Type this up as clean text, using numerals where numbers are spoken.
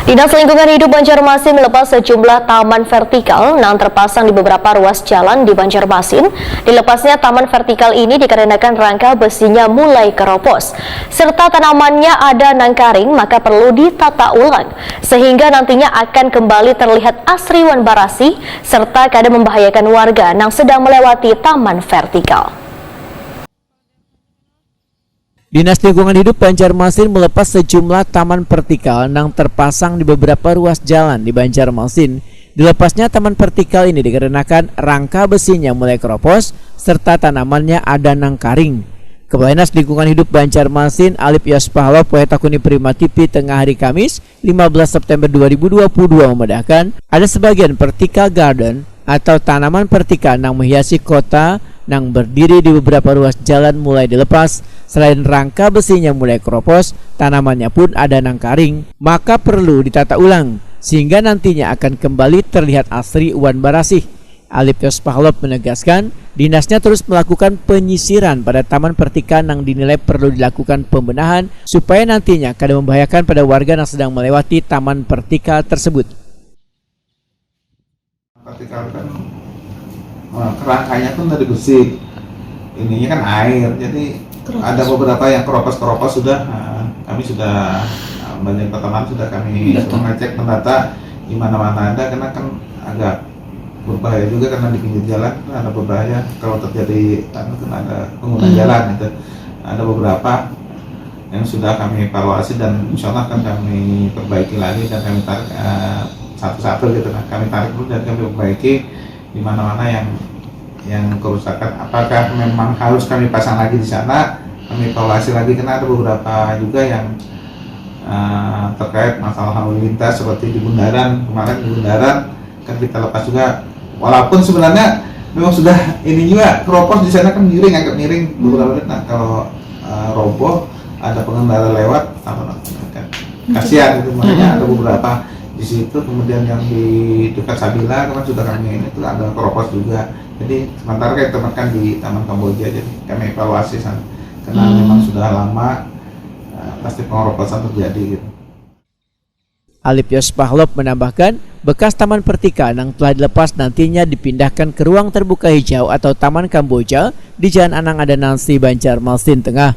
Dinas Lingkungan Hidup Banjarmasin melepas sejumlah taman vertikal yang terpasang di beberapa ruas jalan di Banjarmasin. Dilepasnya taman vertikal ini dikarenakan rangka besinya mulai keropos, serta tanamannya ada nangkaring, maka perlu ditata ulang, sehingga nantinya akan kembali terlihat asri wan barasi, serta kadang membahayakan warga yang sedang melewati taman vertikal. Dinas Lingkungan Hidup Banjarmasin melepas sejumlah taman vertikal yang terpasang di beberapa ruas jalan di Banjarmasin. Dilepasnya taman vertikal ini dikarenakan rangka besinya mulai keropos serta tanamannya ada nangkaring. Kepala Dinas Lingkungan Hidup Banjarmasin Alip Yospahlo Poetakuni Prima TV tengah hari Kamis 15 September 2022 membedakan ada sebagian vertical garden atau tanaman vertikal yang menghiasi kota yang berdiri di beberapa ruas jalan mulai dilepas. Selain rangka besinya mulai keropos, tanamannya pun ada nangkaring, maka perlu ditata ulang sehingga nantinya akan kembali terlihat asri wan barasih. Alip Yospahlo menegaskan dinasnya terus melakukan penyisiran pada taman vertikal yang dinilai perlu dilakukan pembenahan supaya nantinya kada membahayakan pada warga yang sedang melewati taman vertikal tersebut. Vertikal kan kerangkanya pun dari besi, ininya kan air, jadi ada beberapa yang keropos sudah kami sudah banyak pertemanan sudah kami mengecek mendata di mana-mana ada, karena kan agak berbahaya juga karena di pinggir jalan ada berbahaya kalau terjadi kan ada pengguna jalan itu. Ada beberapa yang sudah kami evaluasi dan insya Allah akan kami perbaiki lagi dan kami tarik satu-satu gitu, kami tarik dulu dan kami perbaiki di mana-mana yang kerusakan. Apakah memang harus kami pasang lagi di sana, kami evaluasi lagi, karena ada beberapa juga yang terkait masalah lalu lintas seperti di Bundaran. Kemarin di Bundaran kan kita lepas juga, walaupun sebenarnya memang sudah ini juga keropos di sana kan miring, agak miring beberapa menit. Nah kalau roboh ada pengendara lewat kan kasihan gitu, makanya ada beberapa di situ. Kemudian yang di dekat Sabila kan sudah kami ini tuh ada keropos juga. Jadi sementara kita tempatkan di Taman Kamboja, jadi kami evaluasi sana karena memang sudah lama pasti pengeroposan terjadi gitu. Alip Yospahlo menambahkan bekas taman vertikal yang telah dilepas nantinya dipindahkan ke ruang terbuka hijau atau Taman Kamboja di Jalan Anang Adanansi, Banjarmasin Tengah.